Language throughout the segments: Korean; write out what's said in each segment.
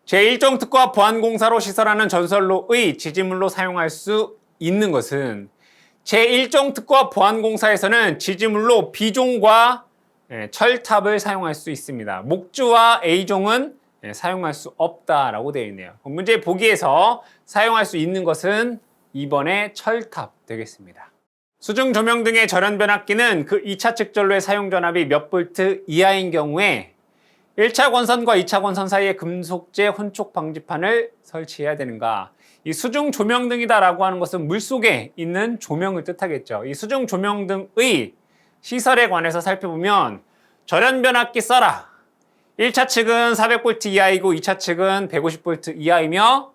제1종 특과 보안공사로 시설하는 전선로의 지지물로 사용할 수 있는 것은 제1종 특과 보안공사에서는 지지물로 B종과 철탑을 사용할 수 있습니다. 목주와 A종은 사용할 수 없다라고 되어 있네요. 문제 보기에서 사용할 수 있는 것은 2번의 철탑 되겠습니다. 수중 조명 등의 절연 변압기는 그 2차 측전로의 사용 전압이 몇 볼트 이하인 경우에 1차 권선과 2차 권선 사이에 금속재 혼촉 방지판을 설치해야 되는가? 이 수중 조명등이다라고 하는 것은 물속에 있는 조명을 뜻하겠죠. 이 수중 조명등의 시설에 관해서 살펴보면 절연 변압기 써라. 1차 측은 400V 이하이고 2차 측은 150V 이하이며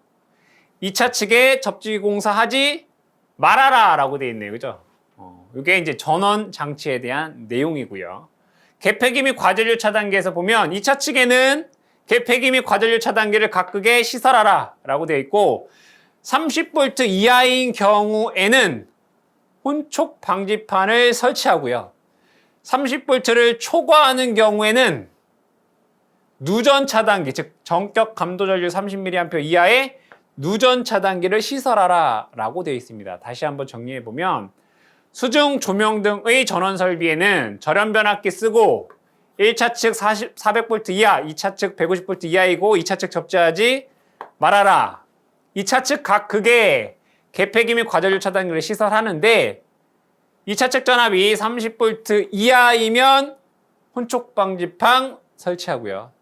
2차 측에 접지 공사하지 말아라 라고 되어 있네요. 그죠? 이게 이제 전원 장치에 대한 내용이고요. 개폐기 및 과전류 차단기에서 보면 2차 측에는 개폐기 및 과전류 차단기를 각극에 시설하라 라고 되어 있고 30V 이하인 경우에는 혼촉 방지판을 설치하고요. 30V를 초과하는 경우에는 누전 차단기, 즉 전격 감도 전류 30mA 이하의 누전 차단기를 시설하라 라고 되어 있습니다. 다시 한번 정리해 보면 수중 조명 등의 전원 설비에는 절연 변압기 쓰고 1차 측 400V 이하, 2차 측 150V 이하이고 2차 측 접지하지 말아라. 2차 측 각 극에 개폐기 및 과전류 차단기를 시설하는데 2차 측 전압이 30V 이하이면 혼촉 방지판 설치하고요.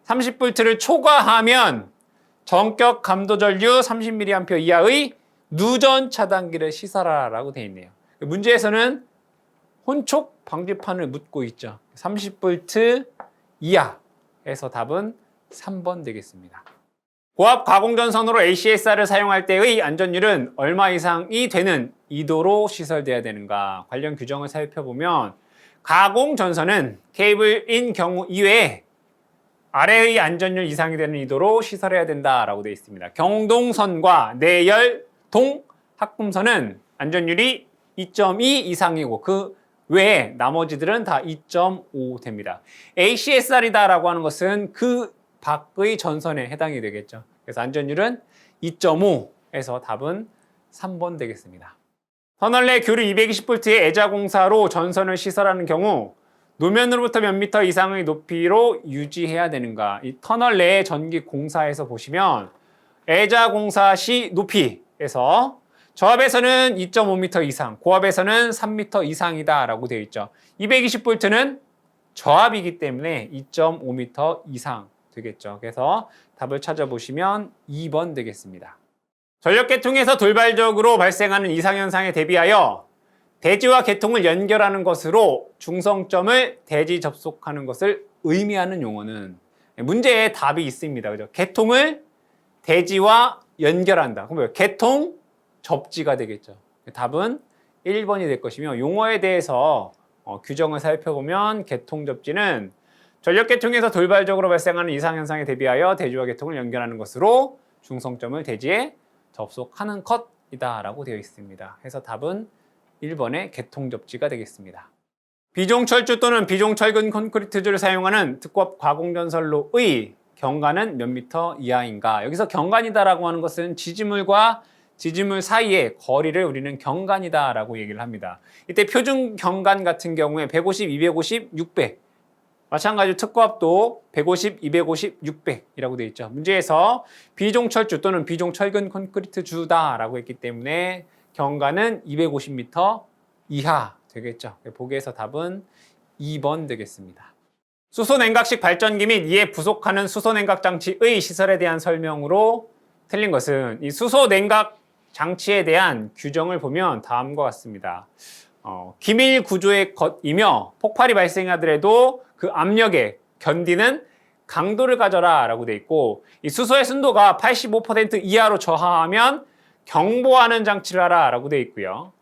30V를 초과하면 전격 감도 전류 30mA 이하의 누전 차단기를 시설하라고 되어 있네요. 문제에서는 혼촉 방지판을 묻고 있죠. 30V 이하에서 답은 3번 되겠습니다. 고압 가공전선으로 ACSR을 사용할 때의 안전율은 얼마 이상이 되는 이도로 시설돼야 되는가? 관련 규정을 살펴보면 가공전선은 케이블인 경우 이외에 아래의 안전율 이상이 되는 이도로 시설해야 된다라고 되어 있습니다. 경동선과 내열동 합금선은 안전율이 2.2 이상이고 그 외에 나머지들은 다 2.5 됩니다. ACSR이다라고 하는 것은 그 밖의 전선에 해당이 되겠죠. 그래서 안전율은 2.5에서 답은 3번 되겠습니다. 터널 내 교류 220V의 애자공사로 전선을 시설하는 경우 노면으로부터 몇 미터 이상의 높이로 유지해야 되는가? 이 터널 내의 전기 공사에서 보시면 애자공사 시 높이에서 저압에서는 2.5m 이상, 고압에서는 3m 이상이다 라고 되어 있죠. 220V는 저압이기 때문에 2.5m 이상 되겠죠. 그래서 답을 찾아보시면 2번 되겠습니다. 전력계통에서 돌발적으로 발생하는 이상현상에 대비하여 대지와 계통을 연결하는 것으로 중성점을 대지 접속하는 것을 의미하는 용어는 문제에 답이 있습니다. 그죠? 계통을 대지와 연결한다. 그럼 계통 접지가 되겠죠. 답은 1번이 될 것이며 용어에 대해서 규정을 살펴보면 계통 접지는 전력계통에서 돌발적으로 발생하는 이상현상에 대비하여 대지와 계통을 연결하는 것으로 중성점을 대지에 접속하는 컷이다 라고 되어 있습니다. 해서 답은 1번의 계통 접지가 되겠습니다. 비종철주 또는 비종철근 콘크리트주를 사용하는 특급 가공전선로의 경관은 몇 미터 이하인가? 여기서 경관이다라고 하는 것은 지지물과 지지물 사이의 거리를 우리는 경관이다라고 얘기를 합니다. 이때 표준 경관 같은 경우에 150, 250, 600 마찬가지로 특고압도 150, 250, 600이라고 되어 있죠. 문제에서 비종철주 또는 비종철근 콘크리트주다라고 했기 때문에 경관은 250m 이하 되겠죠. 보기에서 답은 2번 되겠습니다. 수소냉각식 발전기 및 이에 부속하는 수소냉각 장치의 시설에 대한 설명으로 틀린 것은 이 수소냉각 장치에 대한 규정을 보면 다음과 같습니다. 기밀 구조의 것이며 폭발이 발생하더라도 그 압력에 견디는 강도를 가져라 라고 되어 있고 이 수소의 순도가 85% 이하로 저하하면 경보하는 장치를 하라 라고 되어 있고요.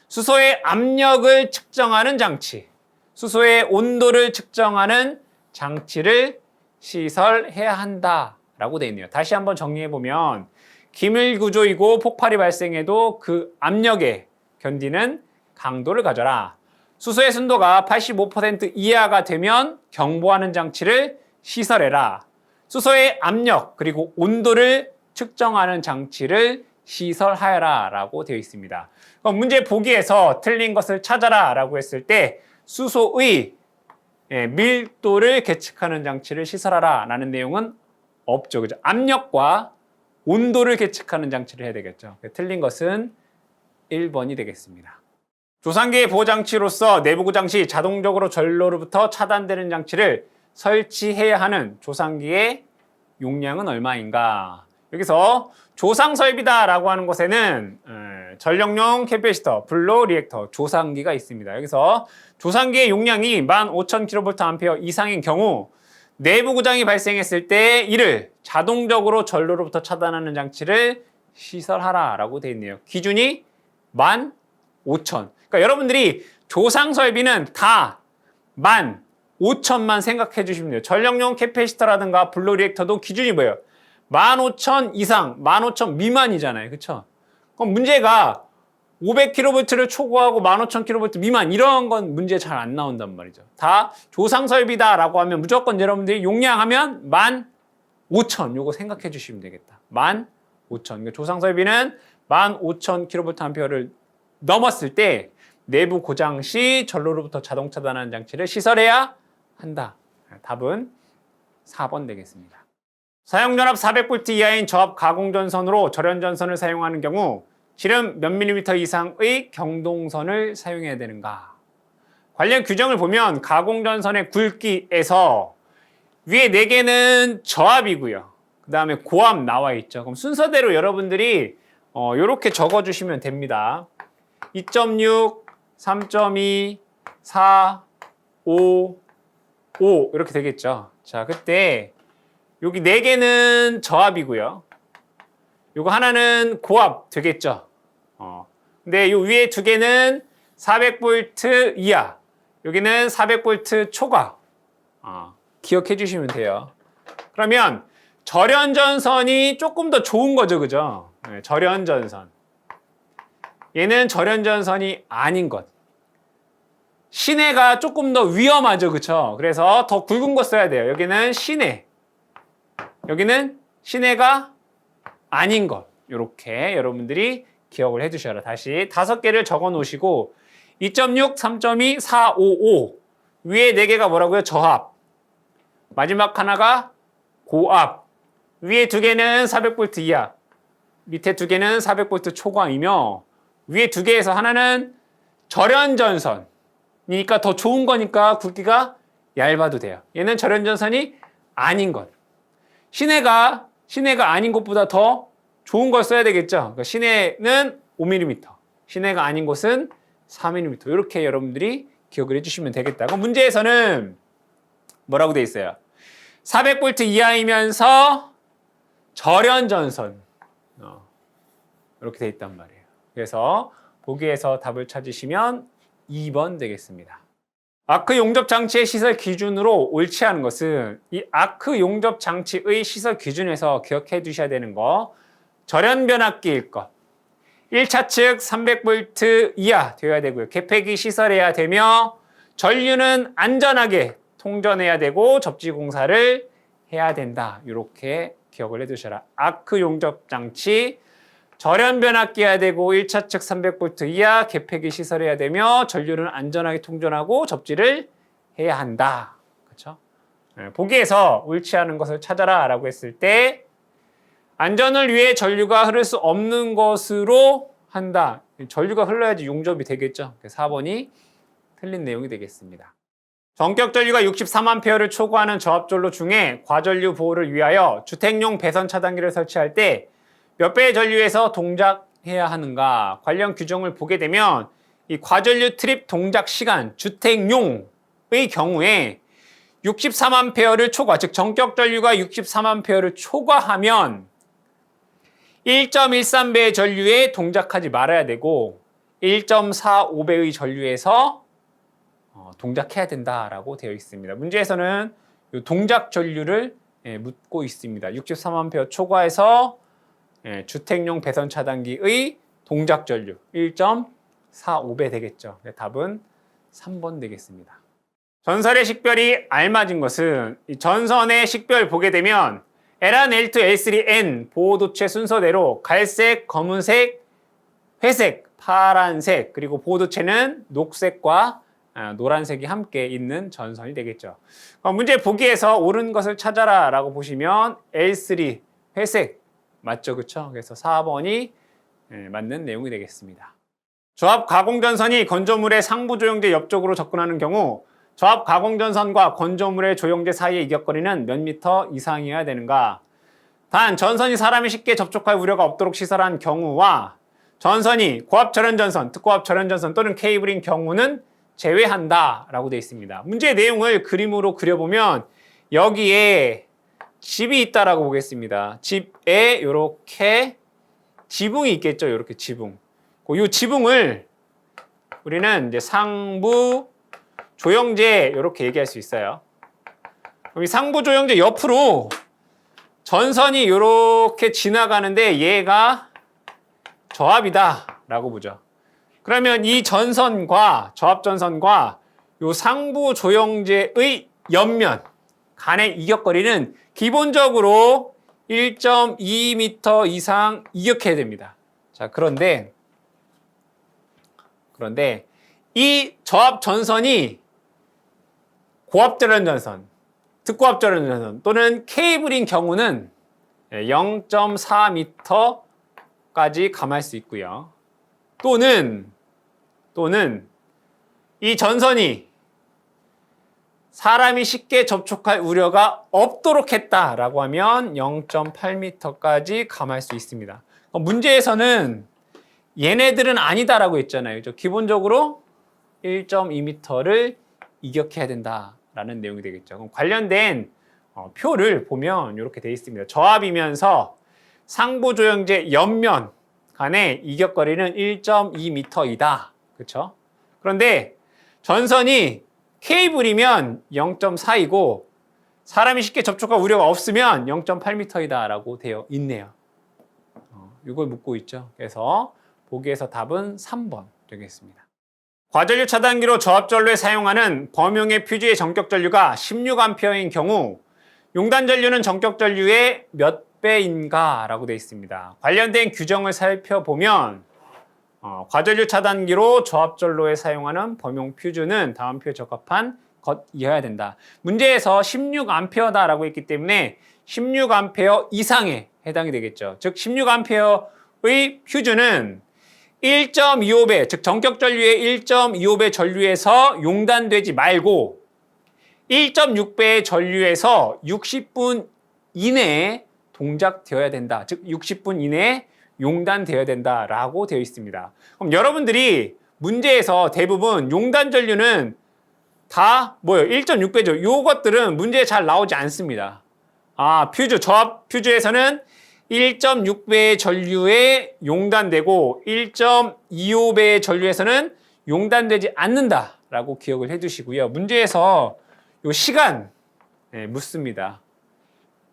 수소의 압력을 측정하는 장치, 수소의 온도를 측정하는 장치를 시설해야 한다 라고 되어 있네요. 다시 한번 정리해보면 기밀 구조이고 폭발이 발생해도 그 압력에 견디는 강도를 가져라. 수소의 순도가 85% 이하가 되면 경보하는 장치를 시설해라. 수소의 압력 그리고 온도를 측정하는 장치를 시설하여라 라고 되어 있습니다. 그럼 문제 보기에서 틀린 것을 찾아라 라고 했을 때 수소의 밀도를 계측하는 장치를 시설하라 라는 내용은 없죠. 그죠? 압력과 온도를 계측하는 장치를 해야 되겠죠. 틀린 것은 1번이 되겠습니다. 조상기의 보호장치로서 내부 고장 시 자동적으로 전로로부터 차단되는 장치를 설치해야 하는 조상기의 용량은 얼마인가? 여기서 조상 설비다 라고 하는 곳에는 전력용 캐패시터, 블로 리액터, 조상기가 있습니다. 여기서 조상기의 용량이 15,000kVA 이상인 경우 내부 고장이 발생했을 때 이를 자동적으로 전로로부터 차단하는 장치를 시설하라 라고 되어 있네요. 기준이 15,000. 그러니까 여러분들이 조상 설비는 다 15,000만 생각해 주시면 돼요. 전력용 캐패시터라든가 블로 리액터도 기준이 뭐예요? 15,000 이상, 15,000 미만이잖아요. 그렇죠? 그럼 문제가 500kV를 초과하고 15,000kV 미만 이런 건 문제 잘 안 나온단 말이죠. 다 조상 설비다라고 하면 무조건 여러분들이 용량하면 15,000 요거 생각해 주시면 되겠다. 15,000. 그러니까 조상 설비는 15,000kVA를 넘었을 때 내부 고장 시 전로로부터 자동 차단하는 장치를 시설해야 한다. 답은 4번 되겠습니다. 사용전압 400V 이하인 저압 가공전선으로 절연전선을 사용하는 경우 지름 몇 밀리미터 이상의 경동선을 사용해야 되는가? 관련 규정을 보면 가공전선의 굵기에서 위에 4개는 저압이고요. 그 다음에 고압 나와 있죠. 그럼 순서대로 여러분들이 이렇게 적어주시면 됩니다. 2.6, 3.2, 4, 5, 5 이렇게 되겠죠. 자, 그때 여기 4개는 저압이고요. 요거 하나는 고압 되겠죠. 근데 요 위에 2개는 400V 이하. 여기는 400V 초과. 기억해 주시면 돼요. 그러면 절연전선이 조금 더 좋은 거죠. 그죠? 네, 절연전선. 얘는 절연전선이 아닌 것. 시내가 조금 더 위험하죠. 그쵸? 그래서 더 굵은 거 써야 돼요. 여기는 시내. 여기는 시내가 아닌 것. 이렇게 여러분들이 기억을 해 주셔라. 다시 5개를 적어 놓으시고 2.6, 3.2, 4, 5, 5 위에 4개가 뭐라고요? 저압. 마지막 하나가 고압. 위에 2개는 400V 이하. 밑에 2개는 400V 초과이며 위에 2개에서 하나는 절연전선이니까 더 좋은 거니까 굵기가 얇아도 돼요. 얘는 절연전선이 아닌 것. 시내가 아닌 것보다 더 좋은 걸 써야 되겠죠. 그러니까 시내는 5mm, 시내가 아닌 곳은 4mm. 이렇게 여러분들이 기억을 해주시면 되겠다. 그럼 문제에서는 뭐라고 돼 있어요? 400V 이하이면서 절연전선. 이렇게 돼 있단 말이에요. 그래서 보기에서 답을 찾으시면 2번 되겠습니다. 아크 용접 장치의 시설 기준으로 옳지 않은 것은 이 아크 용접 장치의 시설 기준에서 기억해 두셔야 되는 거 절연 변압기일 것 1차 측 300V 이하 되어야 되고요. 개폐기 시설해야 되며 전류는 안전하게 통전해야 되고 접지 공사를 해야 된다. 이렇게 기억을 해 두셔라. 아크 용접 장치 절연 변압기해야 되고 1차 측 300V 이하 개폐기 시설해야 되며 전류는 안전하게 통전하고 접지를 해야 한다. 그렇죠? 보기에서 옳지 않은 것을 찾아라 라고 했을 때 안전을 위해 전류가 흐를 수 없는 것으로 한다. 전류가 흘러야지 용접이 되겠죠. 4번이 틀린 내용이 되겠습니다. 전격 전류가 63A를 초과하는 저압전로 중에 과전류 보호를 위하여 주택용 배선 차단기를 설치할 때 몇 배의 전류에서 동작해야 하는가? 관련 규정을 보게 되면 이 과전류 트립 동작 시간 주택용의 경우에 63A를 초과, 즉 전격 전류가 63A를 초과하면 1.13배의 전류에 동작하지 말아야 되고 1.45배의 전류에서 동작해야 된다라고 되어 있습니다. 문제에서는 이 동작 전류를 묻고 있습니다. 63A 초과해서 주택용 배선 차단기의 동작 전류 1.45배 되겠죠. 답은 3번 되겠습니다. 전설의 식별이 알맞은 것은 이 전선의 식별 보게 되면 L1, L2, L3, 보호도체 순서대로 갈색, 검은색, 회색, 파란색, 그리고 보호도체는 녹색과 노란색이 함께 있는 전선이 되겠죠. 그럼 문제 보기에서 옳은 것을 찾아라 라고 보시면 L3, 회색 맞죠? 그쵸? 그래서 4번이 맞는 내용이 되겠습니다. 조합 가공전선이 건조물의 상부 조영제 옆쪽으로 접근하는 경우 조합 가공전선과 건조물의 조영제 사이의 이격거리는 몇 미터 이상이어야 되는가? 단, 전선이 사람이 쉽게 접촉할 우려가 없도록 시설한 경우와 전선이 고압 절연전선, 특고압 절연전선 또는 케이블인 경우는 제외한다 라고 되어 있습니다. 문제의 내용을 그림으로 그려보면 여기에 집이 있다라고 보겠습니다. 집에 이렇게 지붕이 있겠죠. 이렇게 지붕. 이 지붕을 우리는 이제 상부 조영제 이렇게 얘기할 수 있어요. 그럼 이 상부 조영제 옆으로 전선이 이렇게 지나가는데 얘가 저압이다 라고 보죠. 그러면 이 전선과 저압전선과 요 상부 조영제의 옆면 간의 이격거리는 기본적으로 1.2m 이상 이격해야 됩니다. 자, 그런데 이 저압 전선이 고압 절연전선, 특고압 절연전선 또는 케이블인 경우는 0.4m까지 감할 수 있고요. 또는 이 전선이 사람이 쉽게 접촉할 우려가 없도록 했다라고 하면 0.8m까지 감할 수 있습니다. 문제에서는 얘네들은 아니다라고 했잖아요. 기본적으로 1.2m를 이격해야 된다라는 내용이 되겠죠. 그럼 관련된 표를 보면 이렇게 되어 있습니다. 저압이면서 상부 조영제 옆면 간의 이격거리는 1.2m이다. 그렇죠? 그런데 전선이 케이블이면 0.4이고 사람이 쉽게 접촉할 우려가 없으면 0.8m이다 라고 되어 있네요. 이걸 묻고 있죠. 그래서 보기에서 답은 3번 되겠습니다. 과전류 차단기로 저압전류에 사용하는 범용의 퓨즈의 전격전류가 16A인 경우 용단전류는 전격전류의 몇 배인가 라고 되어 있습니다. 관련된 규정을 살펴보면 과전류 차단기로 저압전로에 사용하는 범용 퓨즈는 다음 표에 적합한 것이어야 된다. 문제에서 16A다라고 했기 때문에 16A 이상에 해당이 되겠죠. 즉 16A의 퓨즈는 1.25배, 즉 전격전류의 1.25배 전류에서 용단되지 말고 1.6배의 전류에서 60분 이내에 동작되어야 된다. 즉 60분 이내에 용단되어야 된다라고 되어 있습니다. 그럼 여러분들이 문제에서 대부분 용단 전류는 다 뭐예요? 1.6배죠. 요것들은 문제에 잘 나오지 않습니다. 퓨즈, 저압 퓨즈에서는 1.6배의 전류에 용단되고 1.25배의 전류에서는 용단되지 않는다라고 기억을 해두시고요. 문제에서 요 시간 묻습니다.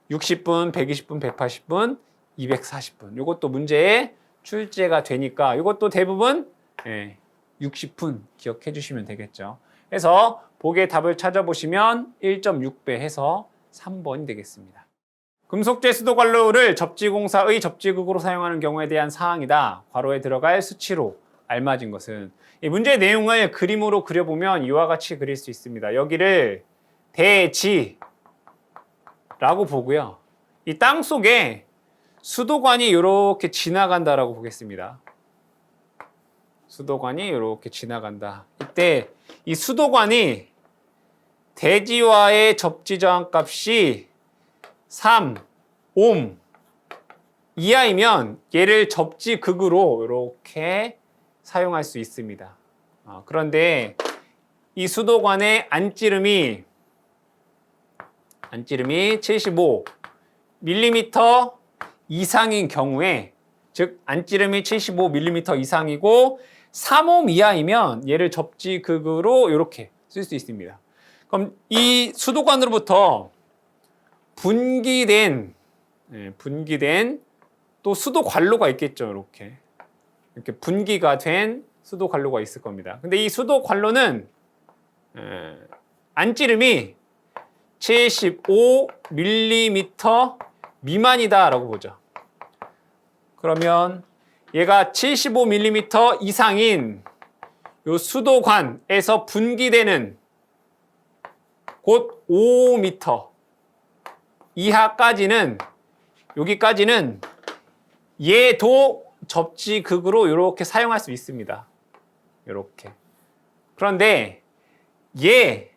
60분, 120분, 180분, 240분. 이것도 문제에 출제가 되니까 이것도 대부분 60분 기억해 주시면 되겠죠. 그래서 보기의 답을 찾아보시면 1.6배 해서 3번이 되겠습니다. 금속재 수도관로를 접지공사의 접지극으로 사용하는 경우에 대한 사항이다. 괄호에 들어갈 수치로 알맞은 것은 이 문제의 내용을 그림으로 그려보면 이와 같이 그릴 수 있습니다. 여기를 대지라고 보고요. 이 땅 속에 수도관이 이렇게 지나간다라고 보겠습니다. 수도관이 이렇게 지나간다. 이때 이 수도관이 대지와의 접지 저항 값이 3옴 이하이면 얘를 접지극으로 이렇게 사용할 수 있습니다. 그런데 이 수도관의 안찌름이 75mm 이상인 경우에, 즉 안찌름이 75mm 이상이고 3옴 이하이면 얘를 접지극으로 이렇게 쓸 수 있습니다. 그럼 이 수도관으로부터 분기된 또 수도 관로가 있겠죠. 이렇게 분기가 된 수도 관로가 있을 겁니다. 근데 이 수도 관로는 안찌름이 75mm 미만이다라고 보죠. 그러면 얘가 75mm 이상인 요 수도관에서 분기되는 곧 5m 이하까지는 여기까지는 얘도 접지극으로 이렇게 사용할 수 있습니다. 이렇게. 그런데 이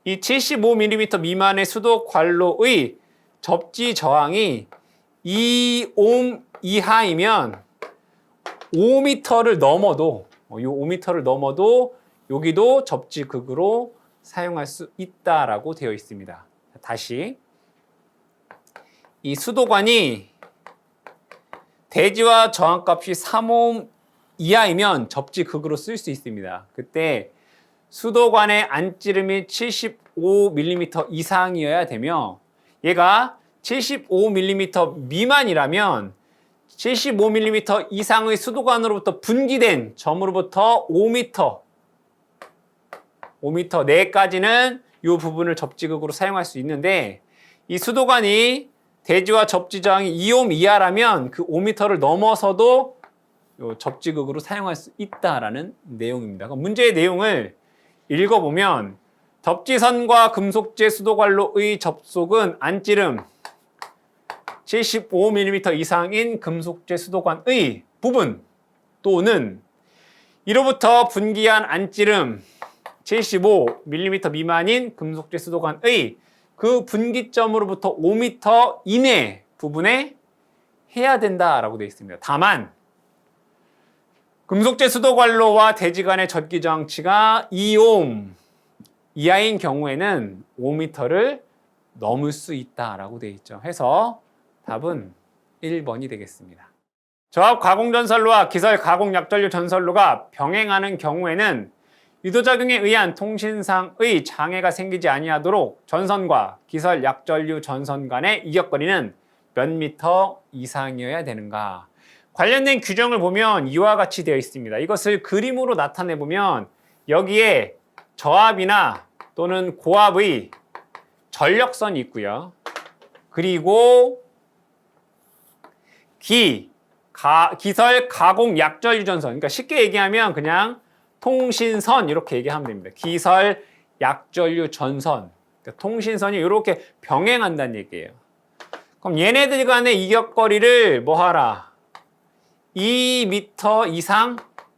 75mm 미만의 수도관로의 접지 저항이 2옴 이하이면 5m를 넘어도 이 5m를 넘어도 여기도 접지극으로 사용할 수 있다라고 되어 있습니다. 다시 이 수도관이 대지와 저항값이 3옴 이하이면 접지극으로 쓸 수 있습니다. 그때 수도관의 안찌름이 75mm 이상이어야 되며 얘가 75mm 미만이라면 75mm 이상의 수도관으로부터 분기된 점으로부터 5m 내까지는 이 부분을 접지극으로 사용할 수 있는데 이 수도관이 대지와 접지 저항이 2옴 이하라면 그 5m를 넘어서도 요 접지극으로 사용할 수 있다라는 내용입니다. 그럼 문제의 내용을 읽어보면 접지선과 금속재 수도관로의 접속은 안찌름 75mm 이상인 금속재 수도관의 부분 또는 이로부터 분기한 안찌름 75mm 미만인 금속재 수도관의 그 분기점으로부터 5m 이내 부분에 해야 된다라고 되어 있습니다. 다만 금속재 수도관로와 대지 간의 접기 저항치가 2옴 이하인 경우에는 5m를 넘을 수 있다라고 되어 있죠. 해서 답은 1번이 되겠습니다. 저압 가공 전선로와 기설 가공 약전류 전선로가 병행하는 경우에는 유도작용에 의한 통신상의 장애가 생기지 아니하도록 전선과 기설 약전류 전선 간의 이격거리는 몇 미터 이상이어야 되는가? 관련된 규정을 보면 이와 같이 되어 있습니다. 이것을 그림으로 나타내 보면 여기에 저압이나 또는 고압의 전력선이 있고요. 그리고 기설 가공 약전류 전선. 그러니까 쉽게 얘기하면 그냥 통신선 이렇게 얘기하면 됩니다. 기설 약전류 전선. 그러니까 통신선이 이렇게 병행한다는 얘기예요. 그럼 얘네들 간의 이격거리를 뭐 하라? 2m 이상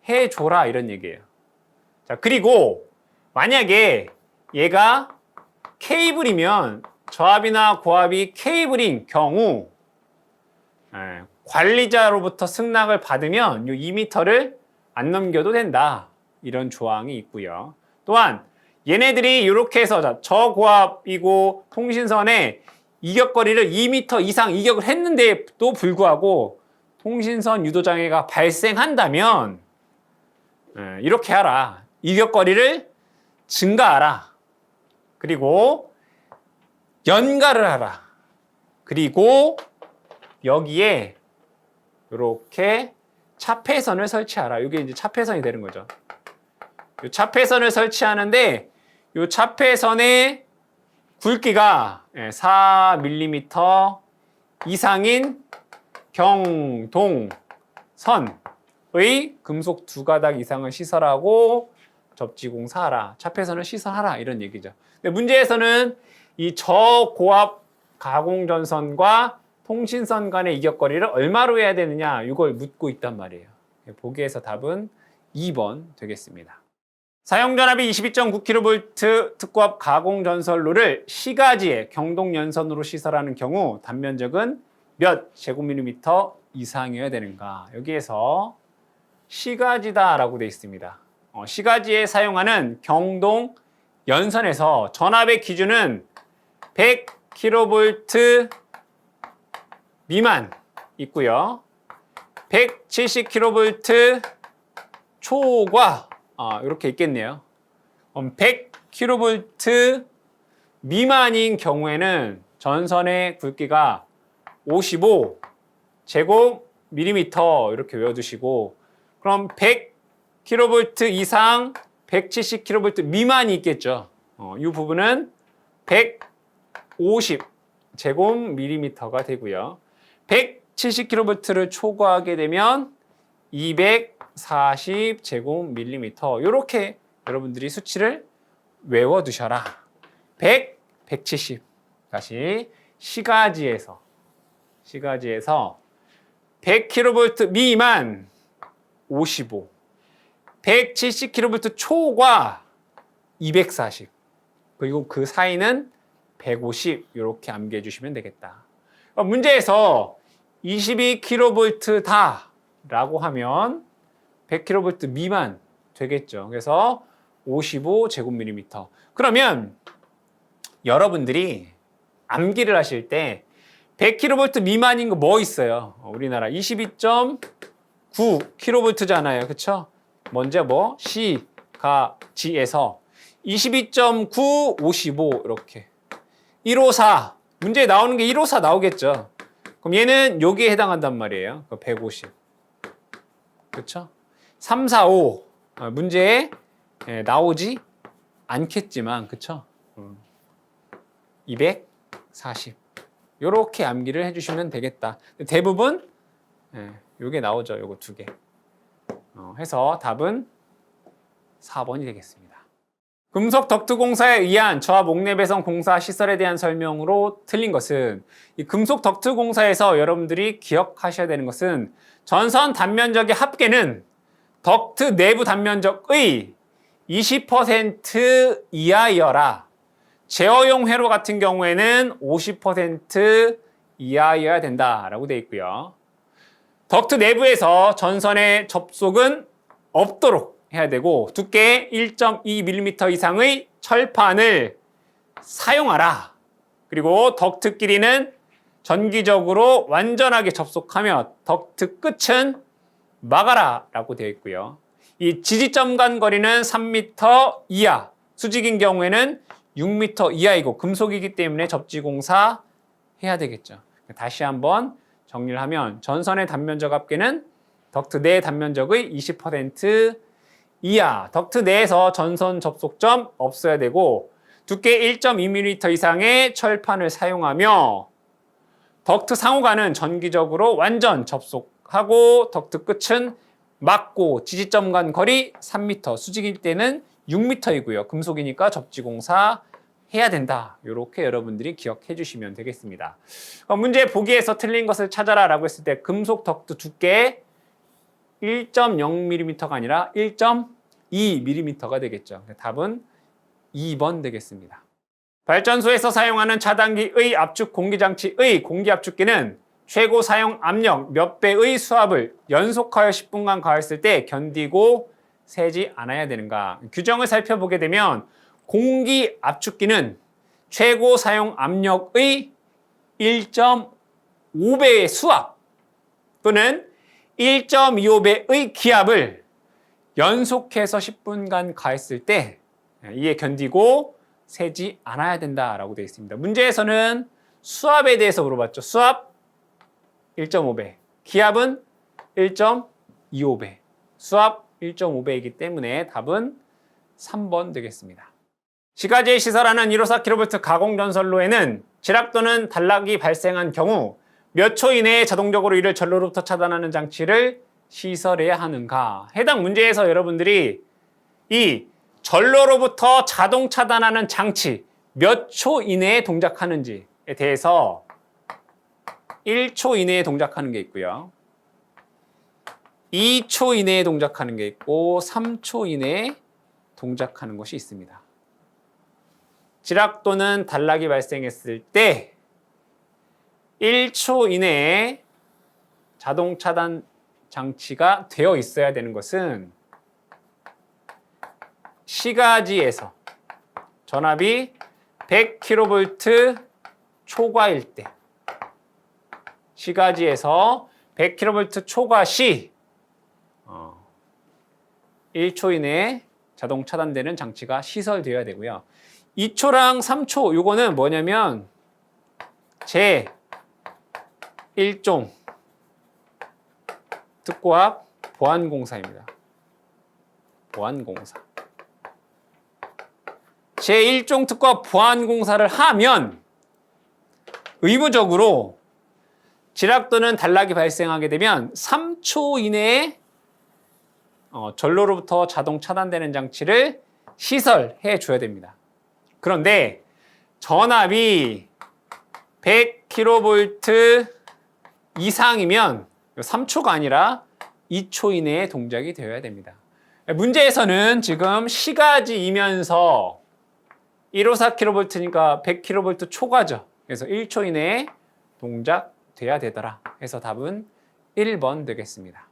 해줘라 이런 얘기예요. 자, 그리고 만약에 얘가 케이블이면 저압이나 고압이 케이블인 경우 관리자로부터 승낙을 받으면 이 2m를 안 넘겨도 된다. 이런 조항이 있고요. 또한 얘네들이 이렇게 해서 저고압이고 통신선에 이격거리를 2m 이상 이격을 했는데도 불구하고 통신선 유도장애가 발생한다면 이렇게 하라. 이격거리를 증가하라. 그리고 연가를 하라. 그리고 여기에 이렇게 차폐선을 설치하라. 이게 이제 차폐선이 되는 거죠. 이 차폐선을 설치하는데 이 차폐선의 굵기가 4mm 이상인 경동선의 금속 2가닥 이상을 시설하고 접지공사하라. 차폐선을 시설하라. 이런 얘기죠. 근데 문제에서는 이 저고압 가공전선과 통신선 간의 이격거리를 얼마로 해야 되느냐 이걸 묻고 있단 말이에요. 보기에서 답은 2번 되겠습니다. 사용전압이 22.9kV 특고압 가공전선로를 시가지의 경동연선으로 시설하는 경우 단면적은 몇 제곱밀리미터 이상이어야 되는가? 여기에서 시가지다라고 되어 있습니다. 시가지에 사용하는 경동연선에서 전압의 기준은 100kV 미만 있고요. 170kV 초과 이렇게 있겠네요. 100kV 미만인 경우에는 전선의 굵기가 55 제곱밀리미터 이렇게 외워두시고 그럼 100kV 이상 170kV 미만이 있겠죠. 이 부분은 150 제곱밀리미터가 되고요. 170kV를 초과하게 되면 240 제곱밀리미터. 이렇게 여러분들이 수치를 외워두셔라. 100, 170. 다시 시가지에서 100kV 미만 55, 170kV 초과 240, 그리고 그 사이는 150 이렇게 암기해 주시면 되겠다. 문제에서 22kV 라고 하면 100kV 미만 되겠죠. 그래서 55제곱밀리미터. 그러면 여러분들이 암기를 하실 때 100kV 미만인 거 뭐 있어요? 우리나라 22.9kV잖아요. 그쵸? 먼저 뭐 시가지에서 22.9, 55 이렇게 154 문제에 나오는 게 154 나오겠죠. 그럼 얘는 여기에 해당한단 말이에요. 150 그쵸? 3, 4, 5 문제에 나오지 않겠지만 그쵸? 240 요렇게 암기를 해주시면 되겠다. 대부분 요게 나오죠. 요거 두 개 해서 답은 4번이 되겠습니다. 금속 덕트 공사에 의한 저압 목내 배선 공사 시설에 대한 설명으로 틀린 것은, 이 금속 덕트 공사에서 여러분들이 기억하셔야 되는 것은 전선 단면적의 합계는 덕트 내부 단면적의 20% 이하여라. 제어용 회로 같은 경우에는 50% 이하여야 된다라고 되어 있고요. 덕트 내부에서 전선의 접속은 없도록 해야 되고 두께 1.2mm 이상의 철판을 사용하라. 그리고 덕트 길이는 전기적으로 완전하게 접속하며 덕트 끝은 막아라 라고 되어 있고요. 이 지지점 간 거리는 3m 이하, 수직인 경우에는 6m 이하이고 금속이기 때문에 접지공사 해야 되겠죠. 다시 한번 정리를 하면 전선의 단면적 합계는 덕트 내 단면적의 20% 이하, 덕트 내에서 전선 접속점 없어야 되고 두께 1.2mm 이상의 철판을 사용하며 덕트 상호간은 전기적으로 완전 접속하고 덕트 끝은 막고 지지점 간 거리 3m, 수직일 때는 6m이고요. 금속이니까 접지공사 해야 된다. 이렇게 여러분들이 기억해 주시면 되겠습니다. 문제 보기에서 틀린 것을 찾아라 라고 했을 때 금속 덕트 두께 1.0mm가 아니라 1.2mm가 되겠죠. 답은 2번 되겠습니다. 발전소에서 사용하는 차단기의 압축 공기장치의 공기압축기는 최고 사용 압력 몇 배의 수압을 연속하여 10분간 가했을 때 견디고 새지 않아야 되는가. 규정을 살펴보게 되면 공기압축기는 최고 사용 압력의 1.5배의 수압 또는 1.25배의 기압을 연속해서 10분간 가했을 때 이에 견디고 새지 않아야 된다라고 되어 있습니다. 문제에서는 수압에 대해서 물어봤죠. 수압 1.5배, 기압은 1.25배, 수압 1.5배이기 때문에 답은 3번 되겠습니다. 시가지에 시설하는 154kV 가공전선로에는 지락 또는 단락이 발생한 경우 몇 초 이내에 자동적으로 이를 전로로부터 차단하는 장치를 시설해야 하는가. 해당 문제에서 여러분들이 이 전로로부터 자동 차단하는 장치 몇 초 이내에 동작하는지에 대해서 1초 이내에 동작하는 게 있고요. 2초 이내에 동작하는 게 있고 3초 이내에 동작하는 것이 있습니다. 지락 또는 단락이 발생했을 때 1초 이내에 자동 차단 장치가 되어 있어야 되는 것은 시가지에서 전압이 100kV 초과일 때, 시가지에서 100kV 초과 시 1초 이내에 자동 차단되는 장치가 시설되어야 되고요. 2초랑 3초 요거는 뭐냐면 제 1종 특고압 보안공사입니다. 보안공사. 제1종 특과 보안 공사를 하면 의무적으로 지락 또는 단락이 발생하게 되면 3초 이내에 전로로부터 자동 차단되는 장치를 시설해 줘야 됩니다. 그런데 전압이 100kV 이상이면 3초가 아니라 2초 이내에 동작이 되어야 됩니다. 문제에서는 지금 시가지이면서 154kV니까 100kV 초과죠. 그래서 1초 이내에 동작돼야 되더라. 해서 답은 1번 되겠습니다.